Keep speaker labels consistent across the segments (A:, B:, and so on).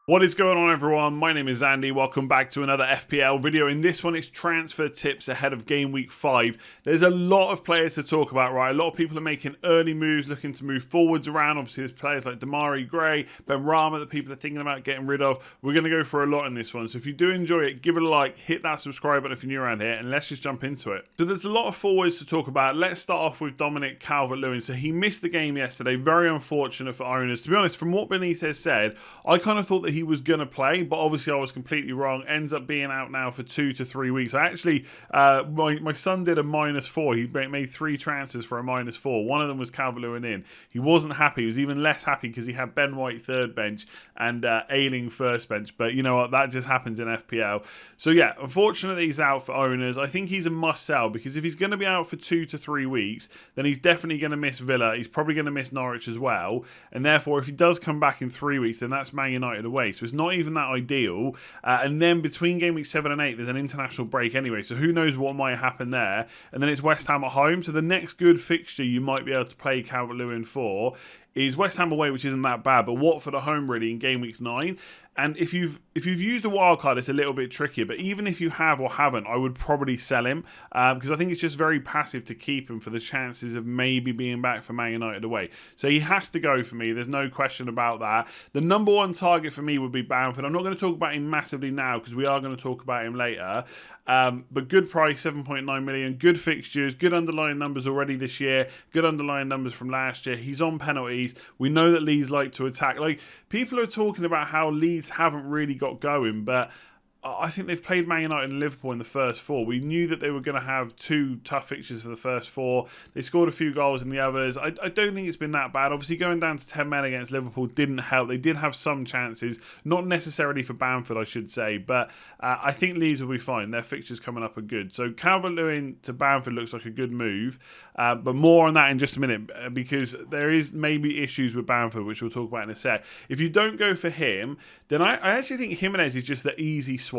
A: What is going on, everyone? My name is Andy. Welcome back to another FPL video. In this one, it's transfer tips ahead of game week 5. There's a lot of players to talk about, right? A lot of people are making early moves, looking to move forwards around. Obviously, there's players like Domagoj Fekonja, Benrahma that people are thinking about getting rid of. We're going to go for a lot in this one. So if you do enjoy it, give it a like, hit that subscribe button if you're new around here, and let's just jump into it. So there's a lot of forwards to talk about. Let's start off with Dominic Calvert-Lewin. So he missed the game yesterday. Very unfortunate for owners. To be honest, from what Benitez said, I kind of thought that he was going to play, but obviously I was completely wrong. Ends up being out now for 2 to 3 weeks. I actually, my son did a -4. He made 3 transfers for a -4. One of them was Calvert-Lewin in. He wasn't happy. He was even less happy because he had Ben White third bench and Ayling first bench. But you know what? That just happens in FPL. So yeah, unfortunately he's out for owners. I think he's a must sell because if he's going to be out for 2 to 3 weeks, then he's definitely going to miss Villa. He's probably going to miss Norwich as well. And therefore, if he does come back in 3 weeks, then that's Man United away. So it's not even that ideal. And then between game week 7 and 8, there's an international break anyway. So who knows what might happen there. And then it's West Ham at home. So the next good fixture you might be able to play Calvert-Lewin for is West Ham away, which isn't that bad, but Watford at home really in game week 9. And if you've used a wild card, it's a little bit trickier. But even if you have or haven't, I would probably sell him because I think it's just very passive to keep him for the chances of maybe being back for Man United away. So he has to go for me. There's no question about that. The number one target for me would be Bamford. I'm not going to talk about him massively now because we are going to talk about him later. But good price, 7.9 million. Good fixtures, good underlying numbers already this year. Good underlying numbers from last year. He's on penalties. We know that Leeds like to attack. Like, people are talking about how Leeds haven't really got going, but I think they've played Man United and Liverpool in the first 4. We knew that they were going to have 2 tough fixtures for the first 4. They scored a few goals in the others. I don't think it's been that bad. Obviously, going down to 10 men against Liverpool didn't help. They did have some chances, not necessarily for Bamford, I should say, but I think Leeds will be fine. Their fixtures coming up are good. So Calvert-Lewin to Bamford looks like a good move, but more on that in just a minute because there is maybe issues with Bamford, which we'll talk about in a sec. If you don't go for him, then I actually think Jimenez is just the easy swap.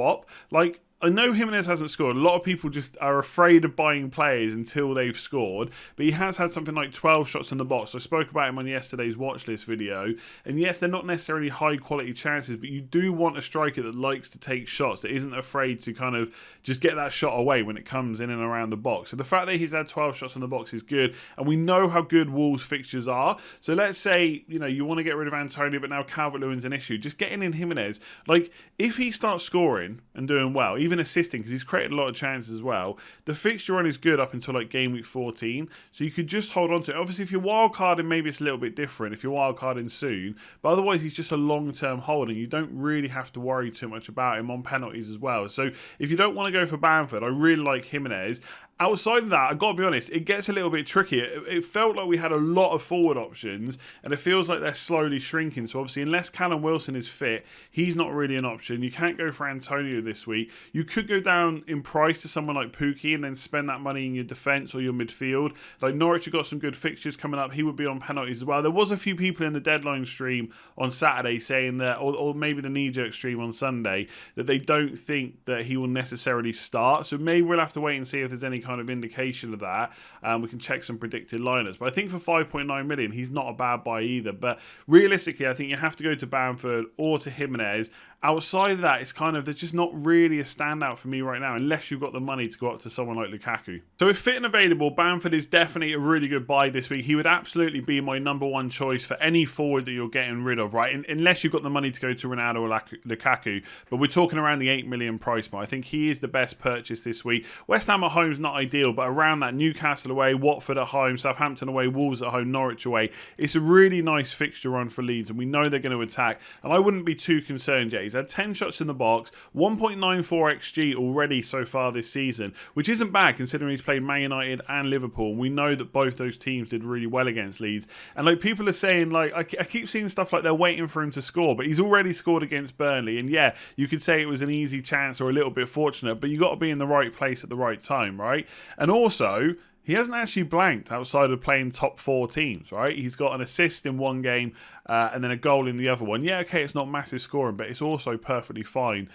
A: Like, I know Jimenez hasn't scored. A lot of people just are afraid of buying players until they've scored. But he has had something like 12 shots in the box. I spoke about him on yesterday's watch list video. And yes, they're not necessarily high quality chances, but you do want a striker that likes to take shots, that isn't afraid to kind of just get that shot away when it comes in and around the box. So the fact that he's had 12 shots in the box is good. And we know how good Wolves fixtures are. So let's say, you want to get rid of Antonio, but now Calvert-Lewin's an issue. Just getting in Jimenez. Like, if he starts scoring and doing well, even assisting, because he's created a lot of chances as well, the fixture run is good up until like game week 14, so you could just hold on to it. Obviously, if you're wildcarding, maybe it's a little bit different if you're wildcarding soon, but otherwise he's just a long-term hold and you don't really have to worry too much about him on penalties as well. So if you don't want to go for Bamford, I really like Jimenez. Outside of that, I've got to be honest, it gets a little bit tricky. It felt like we had a lot of forward options, and it feels like they're slowly shrinking. So obviously, unless Callum Wilson is fit, he's not really an option. You can't go for Antonio this week. You could go down in price to someone like Pukki and then spend that money in your defence or your midfield. Like Norwich have got some good fixtures coming up. He would be on penalties as well. There was a few people in the deadline stream on Saturday saying that, or maybe the knee-jerk stream on Sunday, that they don't think that he will necessarily start. So maybe we'll have to wait and see if there's any kind of indication of that. We can check some predicted lineups, but I think for 5.9 million he's not a bad buy either. But realistically, I think you have to go to Bamford or to Jimenez. Outside of that, it's kind of, there's just not really a standout for me right now unless you've got the money to go up to someone like Lukaku. So if fit and available, Bamford is definitely a really good buy this week. He would absolutely be my number one choice for any forward that you're getting rid of, right? Unless you've got the money to go to Ronaldo or Lukaku, but we're talking around the 8 million price point. I think he is the best purchase this week. West Ham at home is not ideal, but around that, Newcastle away, Watford at home, Southampton away, Wolves at home, Norwich away, it's a really nice fixture run for Leeds, and we know they're going to attack, and I wouldn't be too concerned yet. He's had 10 shots in the box, 1.94 XG already so far this season, which isn't bad considering he's played Man United and Liverpool. We know that both those teams did really well against Leeds, and like people are saying, like I keep seeing stuff like they're waiting for him to score, but he's already scored against Burnley, and yeah, you could say it was an easy chance or a little bit fortunate, but you got to be in the right place at the right time, right? And also, he hasn't actually blanked outside of playing top 4 teams, right? He's got an assist in one game and then a goal in the other one. Yeah, okay, it's not massive scoring, but it's also perfectly fine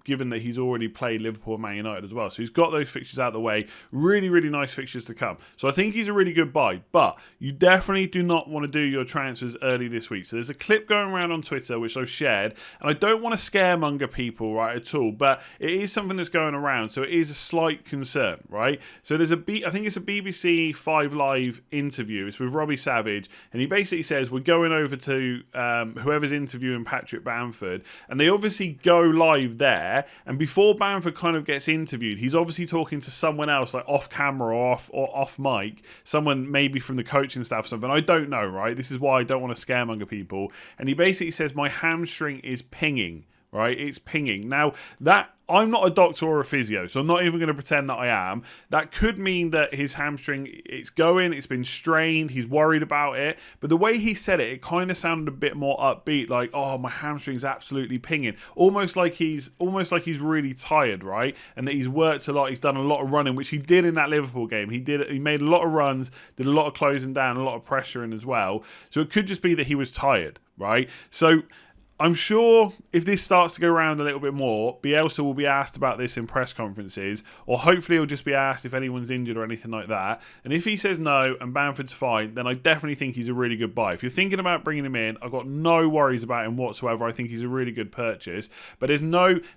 A: given that he's already played Liverpool and Man United as well. So he's got those fixtures out of the way. Really, really nice fixtures to come. So I think he's a really good buy, but you definitely do not want to do your transfers early this week. So there's a clip going around on Twitter, which I've shared, and I don't want to scaremonger people, right, at all, but it is something that's going around, so it is a slight concern, right? So there's I think it's a BBC 5 Live interview. It's with Robbie Savage, and he basically says, we're going over to whoever's interviewing Patrick Bamford, and they obviously go live there, and before Bamford kind of gets interviewed, he's obviously talking to someone else, like off camera or off mic, someone maybe from the coaching staff or something. I don't know, right? This is why I don't want to scaremonger people. And he basically says, my hamstring is pinging, right? It's pinging. Now, that I'm not a doctor or a physio, so I'm not even going to pretend that I am. That could mean that his hamstring, it's been strained, he's worried about it. But the way he said it, it kind of sounded a bit more upbeat, like, oh, my hamstring's absolutely pinging. Almost like he's really tired, right? And that he's worked a lot, he's done a lot of running, which he did in that Liverpool game. He made a lot of runs, did a lot of closing down, a lot of pressure in as well. So it could just be that he was tired, right? So I'm sure if this starts to go around a little bit more, Bielsa will be asked about this in press conferences, or hopefully he'll just be asked if anyone's injured or anything like that. And if he says no and Bamford's fine, then I definitely think he's a really good buy. If you're thinking about bringing him in, I've got no worries about him whatsoever. I think he's a really good purchase. But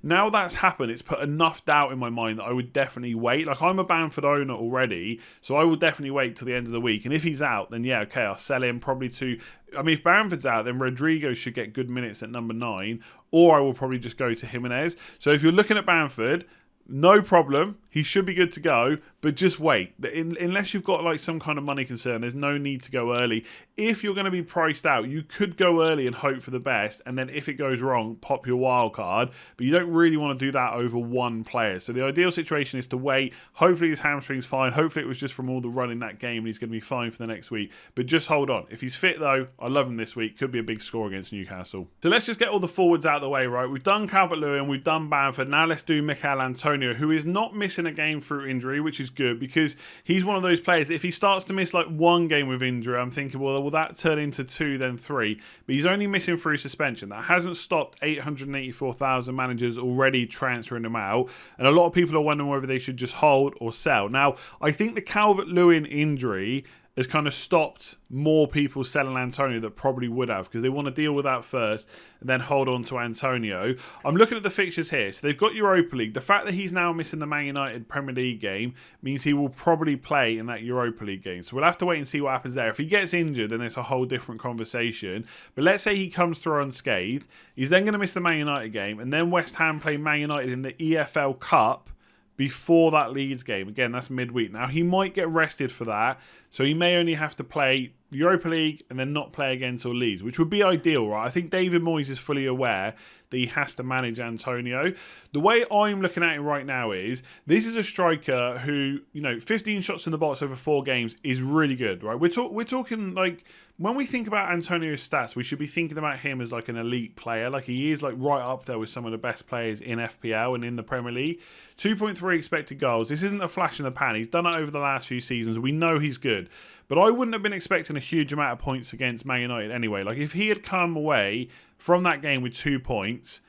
A: now that's happened, it's put enough doubt in my mind that I would definitely wait. Like, I'm a Bamford owner already, so I will definitely wait till the end of the week. And if he's out, then yeah, okay, I'll sell him probably to... I mean, if Bamford's out, then Rodrigo should get good minutes at number 9, or I will probably just go to Jimenez. So if you're looking at Bamford, no problem. He should be good to go, but just wait. Unless you've got like some kind of money concern, there's no need to go early. If you're going to be priced out, you could go early and hope for the best, and then if it goes wrong, pop your wild card. But you don't really want to do that over one player. So the ideal situation is to wait. Hopefully his hamstring's fine. Hopefully it was just from all the run in that game and he's going to be fine for the next week. But just hold on. If he's fit though, I love him this week. Could be a big score against Newcastle. So let's just get all the forwards out of the way, right? We've done Calvert-Lewin, we've done Bamford. Now let's do Mikel Antonio, who is not missing a game through injury, which is good because he's one of those players, if he starts to miss like one game with injury, I'm thinking, well, will that turn into 2, then 3? But he's only missing through suspension. That hasn't stopped 884,000 managers already transferring him out. And a lot of people are wondering whether they should just hold or sell. Now, I think the Calvert-Lewin injury has kind of stopped more people selling Antonio that probably would have, because they want to deal with that first and then hold on to Antonio. I'm looking at the fixtures here. So they've got Europa League. The fact that he's now missing the Man United Premier League game means he will probably play in that Europa League game. So we'll have to wait and see what happens there. If he gets injured, then it's a whole different conversation. But let's say he comes through unscathed. He's then going to miss the Man United game, and then West Ham play Man United in the EFL Cup before that Leeds game. Again, that's midweek. Now, he might get rested for that, so he may only have to play Europa League and then not play again till Leeds, which would be ideal, right? I think David Moyes is fully aware that he has to manage Antonio. The way I'm looking at it right now is, this is a striker who, 15 shots in the box over 4 games is really good, right? We're talking, like, when we think about Antonio's stats, we should be thinking about him as like an elite player. Like, he is like right up there with some of the best players in FPL and in the Premier League. 2.3 expected goals. This isn't a flash in the pan. He's done it over the last few seasons. We know he's good. But I wouldn't have been expecting a huge amount of points against Man United anyway. Like, if he had come away from that game with 2 points,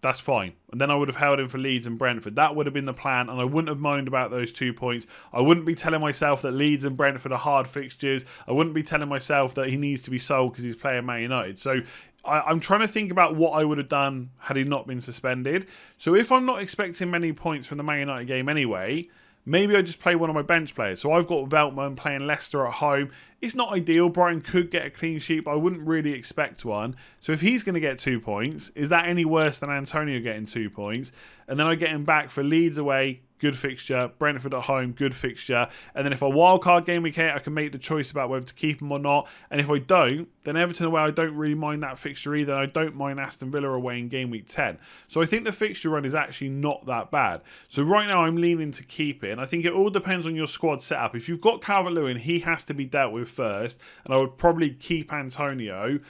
A: that's fine. And then I would have held him for Leeds and Brentford. That would have been the plan, and I wouldn't have moaned about those 2 points. I wouldn't be telling myself that Leeds and Brentford are hard fixtures. I wouldn't be telling myself that he needs to be sold because he's playing Man United. So I'm trying to think about what I would have done had he not been suspended. So if I'm not expecting many points from the Man United game anyway, maybe I just play one of my bench players. So I've got Veltman playing Leicester at home. It's not ideal. Brighton could get a clean sheet, but I wouldn't really expect one. So if he's going to get 2 points, is that any worse than Antonio getting 2 points? And then I get him back for Leeds away, good fixture. Brentford at home, good fixture. And then if I wildcard game week 8, I can make the choice about whether to keep him or not. And if I don't, then Everton away, I don't really mind that fixture either. I don't mind Aston Villa away in game week 10. So I think the fixture run is actually not that bad. So right now I'm leaning to keep it. And I think it all depends on your squad setup. If you've got Calvert-Lewin, he has to be dealt with first. And I would probably keep Antonio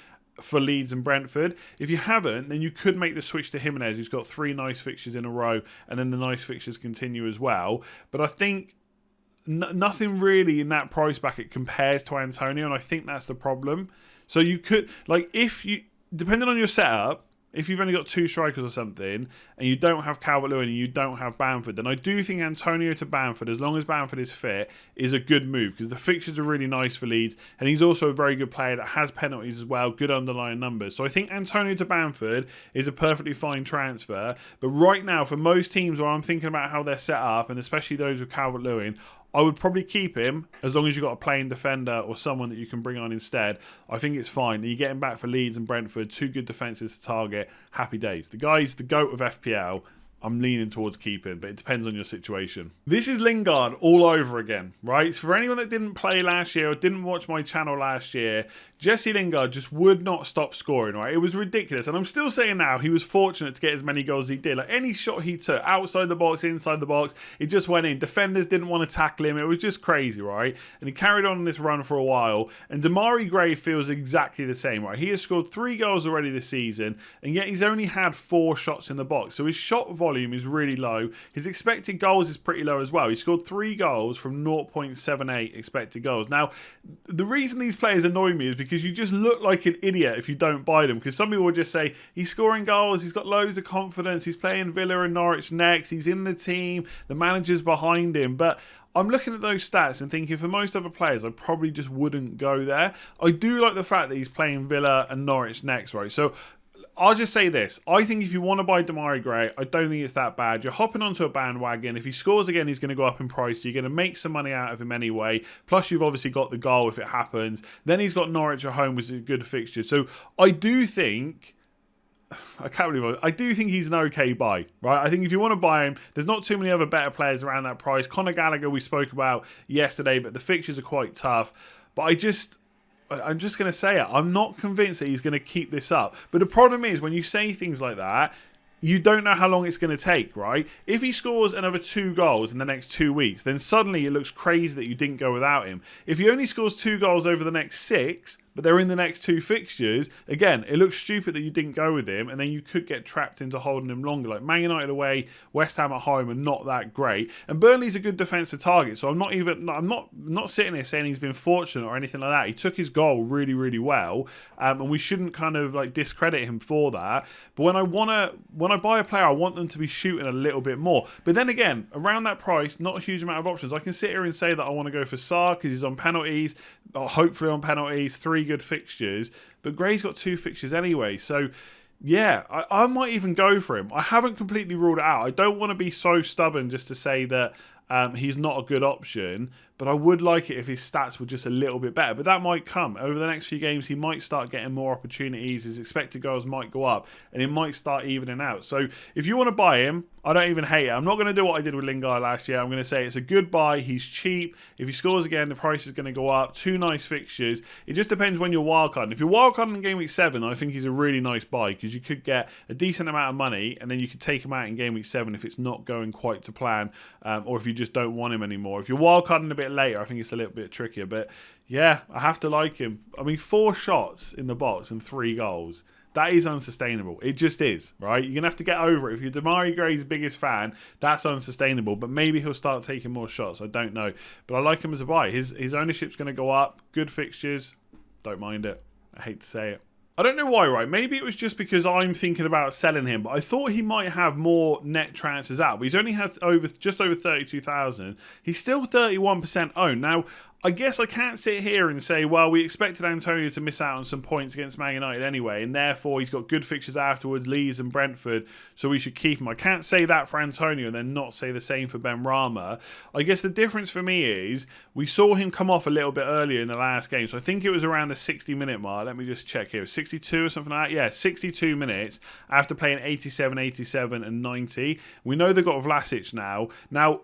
A: for Leeds and Brentford. If you haven't, then you could make the switch to Jimenez, who's got 3 nice fixtures in a row, and then the nice fixtures continue as well. But I think nothing really in that price bracket compares to Antonio, and I think that's the problem. So you could, like, if you, depending on your setup, if you've only got 2 strikers or something, and you don't have Calvert-Lewin and you don't have Bamford, then I do think Antonio to Bamford, as long as Bamford is fit, is a good move, because the fixtures are really nice for Leeds, and he's also a very good player that has penalties as well, good underlying numbers. So I think Antonio to Bamford is a perfectly fine transfer, but right now, for most teams where I'm thinking about how they're set up, and especially those with Calvert-Lewin, I would probably keep him as long as you've got a playing defender or someone that you can bring on instead. I think it's fine. You get him back for Leeds and Brentford, 2 good defences to target. Happy days. The guy's the GOAT of FPL. I'm leaning towards keeping, but it depends on your situation. This is Lingard all over again, right? So for anyone that didn't play last year or didn't watch my channel last year, Jesse Lingard just would not stop scoring, right? It was ridiculous. And I'm still saying now, he was fortunate to get as many goals as he did. Like, any shot he took, outside the box, inside the box, it just went in. Defenders didn't want to tackle him. It was just crazy, right? And he carried on this run for a while. And Demarai Gray feels exactly the same, right? He has scored 3 goals already this season, and yet he's only had 4 shots in the box. So his shot volume is really low. His expected goals is pretty low as well. He scored 3 goals from 0.78 expected goals. Now, the reason these players annoy me is because you just look like an idiot if you don't buy them, because some people will just say, he's scoring goals, he's got loads of confidence, he's playing Villa and Norwich next, he's in the team, the manager's behind him. But I'm looking at those stats and thinking, for most other players, I probably just wouldn't go there. I do like the fact that he's playing Villa and Norwich next, right? So I'll just say this. I think if you want to buy Demarai Gray, I don't think it's that bad. You're hopping onto a bandwagon. If he scores again, he's going to go up in price. You're going to make some money out of him anyway. Plus, you've obviously got the goal if it happens. Then he's got Norwich at home, which is a good fixture. So I do think... I can't believe it. I do think he's an okay buy, right? I think if you want to buy him, there's not too many other better players around that price. Conor Gallagher we spoke about yesterday, but the fixtures are quite tough. But I'm just going to say it. I'm not convinced that he's going to keep this up. But the problem is, when you say things like that, you don't know how long it's going to take, right? If he scores another 2 goals in the next 2 weeks, then suddenly it looks crazy that you didn't go without him. If he only scores 2 goals over the next 6, but they're in the next 2 fixtures, again, it looks stupid that you didn't go with him, and then you could get trapped into holding him longer. Like, Man United away, West Ham at home are not that great, and Burnley's a good defence to target. So I'm not sitting here saying he's been fortunate or anything like that. He took his goal really, really well, and we shouldn't kind of like discredit him for that. But when I buy a player, I want them to be shooting a little bit more. But then again, around that price, not a huge amount of options. I can sit here and say that I want to go for Sarr because he's on penalties, or hopefully on penalties, 3 good fixtures, but Gray's got 2 fixtures anyway, so yeah, I might even go for him. I haven't completely ruled it out. I don't want to be so stubborn just to say that he's not a good option, but I would like it if his stats were just a little bit better. But that might come. Over the next few games, he might start getting more opportunities. His expected goals might go up, and it might start evening out. So if you want to buy him, I don't even hate it. I'm not going to do what I did with Lingard last year. I'm going to say it's a good buy. He's cheap. If he scores again, the price is going to go up. 2 nice fixtures. It just depends when you're wildcarding. If you're wildcarding in Game Week 7, I think he's a really nice buy, because you could get a decent amount of money, and then you could take him out in Game Week 7 if it's not going quite to plan, or if you just don't want him anymore. If you're wildcarding a bit later, I think it's a little bit trickier. But yeah, I have to like him. I mean, 4 shots in the box and 3 goals. That is unsustainable. It just is, right? You're going to have to get over it. If you're Demarai Gray's biggest fan, that's unsustainable. But maybe he'll start taking more shots. I don't know. But I like him as a buy. His ownership's going to go up. Good fixtures. Don't mind it. I hate to say it. I don't know why, right? Maybe it was just because I'm thinking about selling him, but I thought he might have more net transfers out. But he's only had just over 32,000. He's still 31% owned. Now, I guess I can't sit here and say, well, we expected Antonio to miss out on some points against Man United anyway, and therefore he's got good fixtures afterwards, Leeds and Brentford, so we should keep him. I can't say that for Antonio and then not say the same for Benrahma. I guess the difference for me is we saw him come off a little bit earlier in the last game, so I think it was around the 60-minute mark. Let me just check here. 62 or something like that? Yeah, 62 minutes after playing 87, 87 and 90. We know they've got Vlasic now. Now,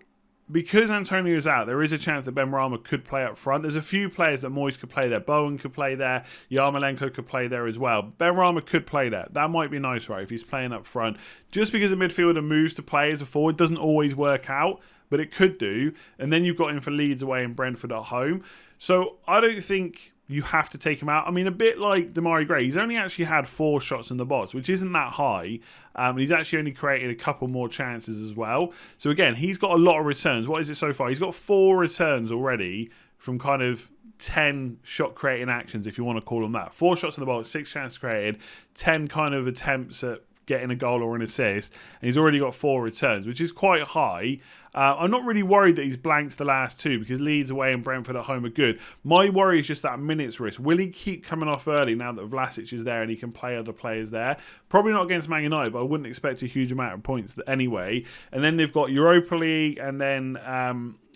A: because Antonio's out, there is a chance that Benrahma could play up front. There's a few players that Moyes could play there. Bowen could play there. Yarmolenko could play there as well. Benrahma could play there. That might be nice, right, if he's playing up front. Just because a midfielder moves to play as a forward doesn't always work out, but it could do. And then you've got him for Leeds away and Brentford at home. So I don't think you have to take him out. I mean, a bit like Demarai Gray, he's only actually had 4 shots in the box, which isn't that high. He's actually only created a couple more chances as well. So again, he's got a lot of returns. What is it so far? He's got 4 returns already from kind of 10 shot creating actions, if you want to call them that. 4 shots in the box, 6 chances created, 10 kind of attempts at getting a goal or an assist, and he's already got 4 returns, which is quite high. I'm not really worried that he's blanked the last 2 because Leeds away and Brentford at home are good. My worry is just that minutes risk. Will he keep coming off early now that Vlasic is there and he can play other players there? Probably not against Man United, but I wouldn't expect a huge amount of points anyway. And then they've got Europa League, and then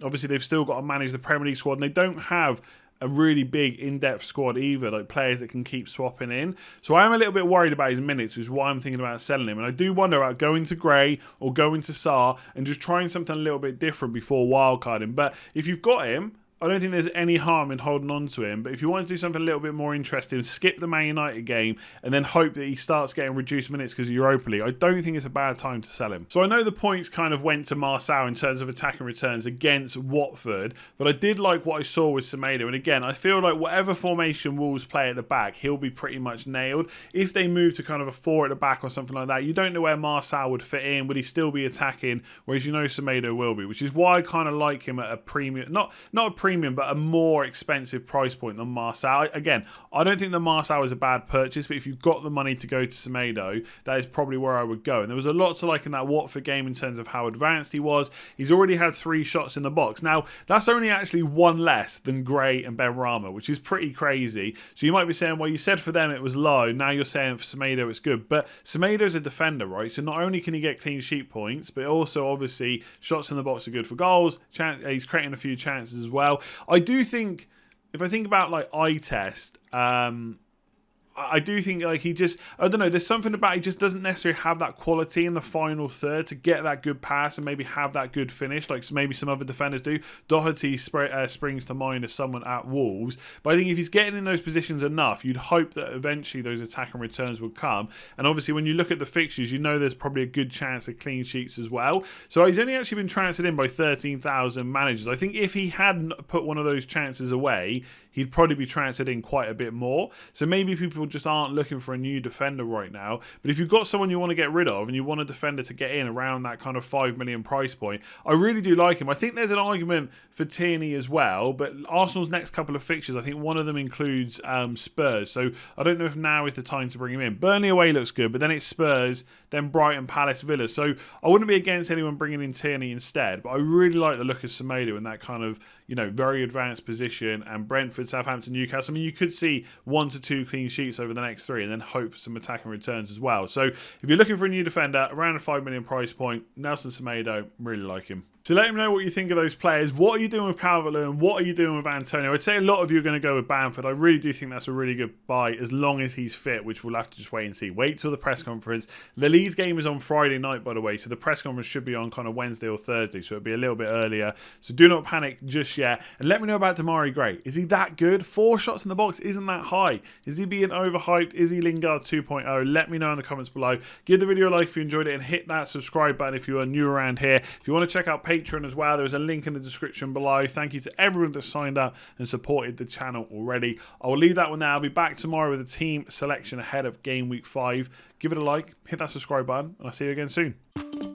A: obviously they've still got to manage the Premier League squad, and they don't have a really big in-depth squad either, like players that can keep swapping in. So I am a little bit worried about his minutes, which is why I'm thinking about selling him. And I do wonder about going to Gray or going to Sarr and just trying something a little bit different before wildcarding. But if you've got him, I don't think there's any harm in holding on to him. But if you want to do something a little bit more interesting, skip the Man United game and then hope that he starts getting reduced minutes because of Europa League. I don't think it's a bad time to sell him. So I know the points kind of went to Marçal in terms of attacking returns against Watford, but I did like what I saw with Semedo. And again, I feel like whatever formation Wolves play at the back, he'll be pretty much nailed. If they move to kind of a 4 at the back or something like that, you don't know where Marçal would fit in. Would he still be attacking? Whereas you know Semedo will be, which is why I kind of like him at a premium, not a premium, but a more expensive price point than Marçal. Again, I don't think the Marçal is a bad purchase, but if you've got the money to go to Semedo, that is probably where I would go. And there was a lot to like in that Watford game in terms of how advanced he was. He's already had 3 shots in the box. Now, that's only actually 1 less than Gray and Benrahma, which is pretty crazy. So you might be saying, well, you said for them it was low. Now you're saying for Semedo it's good. But Semedo's a defender, right? So not only can he get clean sheet points, but also obviously shots in the box are good for goals. He's creating a few chances as well. I do think, if I think about like eye test, I do think like he just, I don't know, there's something about he just doesn't necessarily have that quality in the final third to get that good pass and maybe have that good finish like maybe some other defenders do. Doherty springs to mind as someone at Wolves, but I think if he's getting in those positions enough, you'd hope that eventually those attacking returns would come. And obviously when you look at the fixtures, you know there's probably a good chance of clean sheets as well. So he's only actually been transferred in by 13,000 managers. I think if he hadn't put one of those chances away, he'd probably be transferred in quite a bit more. So maybe people just aren't looking for a new defender right now. But if you've got someone you want to get rid of and you want a defender to get in around that kind of 5 million price point, I really do like him. I think there's an argument for Tierney as well, but Arsenal's next couple of fixtures, I think one of them includes Spurs. So I don't know if now is the time to bring him in. Burnley away looks good, but then it's Spurs, then Brighton, Palace, Villa. So I wouldn't be against anyone bringing in Tierney instead, but I really like the look of Semedo in that kind of, you know, very advanced position. And Brentford, Southampton, Newcastle, I mean, you could see 1 to 2 clean sheets over the next 3 and then hope for some attacking returns as well. So if you're looking for a new defender around a 5 million price point, Nelson Semedo, really like him. So let me know what you think of those players. What are you doing with Calvert-Lewin? What are you doing with Antonio? I'd say a lot of you are going to go with Bamford. I really do think that's a really good buy as long as he's fit, which we'll have to just wait and see. Wait till the press conference. The Leeds game is on Friday night, by the way, so the press conference should be on kind of Wednesday or Thursday, so it'll be a little bit earlier. So do not panic just yet. And let me know about Demarai Gray. Is he that good? 4 shots in the box isn't that high. Is he being overhyped? Is he Lingard 2.0? Let me know in the comments below. Give the video a like if you enjoyed it and hit that subscribe button if you are new around here. If you want to check out Patreon as well, there's a link in the description below. Thank you to everyone that signed up and supported the channel already. I will leave that one now. I'll be back tomorrow with a team selection ahead of Game Week 5. Give it a like, hit that subscribe button, and I'll see you again soon.